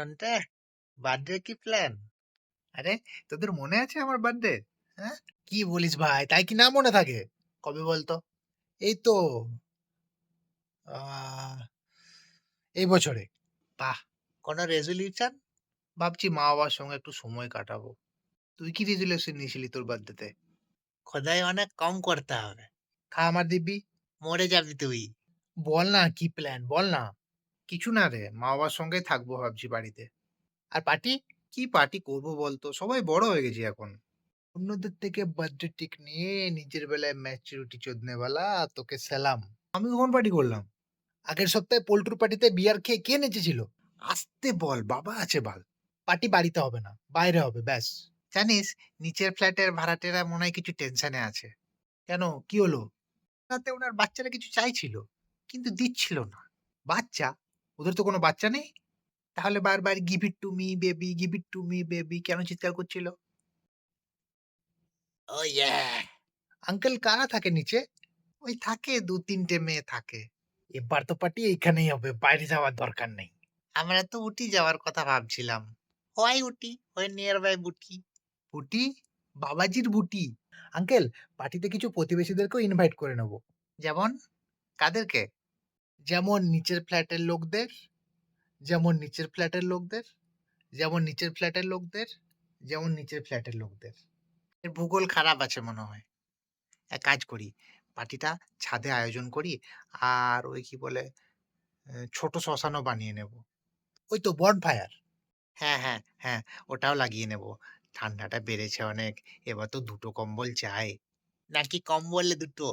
Nonte, birthday কি plan? আরে, তোদের মনে আছে আমার বার্থডে? হ্যাঁ? কি বলিস ভাই, তাই কি না মনে থাকে? কবে বলতো? এই তো আহ, এই বছরে। বাহ! কোনো রেজলিউশন? ভাবছি মা বাবার সঙ্গে একটু সময় কাটাবো। তুই কি রেজুলেশন নিয়েছিলি তোর বার্থডেতে? খোদাই অনেক কম করতে হবে। খা আমার দিব্যি। মরে যাবি তুই। বল না কি প্ল্যান, বল না। কিছু না রে, মা বাবার সঙ্গেই থাকবো ভাবছি বাড়িতে। আর পার্টি? কি পার্টি করবো বলতো, সবাই বড় হয়ে গেছি এখন। অন্যদের থেকে বার্থডে টিক নিয়ে নিজের বেলায় ম্যাচুরিটি চোদনেওয়ালা, তোকে সালাম। আমি কখন পার্টি করলাম? আগের সপ্তাহে পল্টুর পার্টিতে বিয়ার খেয়ে কে নেচেছিল? আসতে বল, বাবা আছে বাল। পার্টি বাড়িতে হবে না, বাইরে হবে ব্যাস। জানিস, নিচের ফ্ল্যাটের ভাড়াটেরা মনে হয় কিছু টেনশনে আছে। কেন, কি হলো? রাতে ওনার বাচ্চারা কিছু চাইছিল, কিন্তু দিচ্ছিল না। বাচ্চা? ওদের তো কোনো বাচ্চা নেই। তাহলে বারবার give it to me baby, give it to me baby কেন চিৎকার করছিল? ও ইয়া! আঙ্কেল কারা থাকে নিচে? ওই থাকে ২-৩ টে মেয়ে থাকে। এবার তো পার্টি এইখানেই হবে, বাইরে যাওয়ার দরকার নেই। আমরা তো উটি যাওয়ার কথা ভাবছিলাম। Why Ooty? Why near by বুটি? বুটি? বাবাজির বুটি? আঙ্কেল, পার্টিতে কিছু প্রতিবেশীদেরকেও ইনভাইট করে নেব। যেমন? কাদেরকে? যেমন নিচের ফ্ল্যাটের লোকদের, যেমন নিচের ফ্ল্যাটের লোকদের, যেমন নিচের ফ্ল্যাটের লোকদের, যেমন নিচের ফ্ল্যাটের লোকদের। এর ভূগোল খারাপ আছে মনে হয়। এক কাজ করি, পার্টিটা ছাদে আয়োজন করি, আর ওই কি বলে ছোট শ্মশানও বানিয়ে নেব। ওই তো বনফায়ার। হ্যাঁ, হ্যাঁ, হ্যাঁ, ওটাও লাগিয়ে নেব। ঠান্ডাটা বেড়েছে অনেক। এবার তো ২ টো কম্বল চাই। নাকি কম্বলে ২ টো?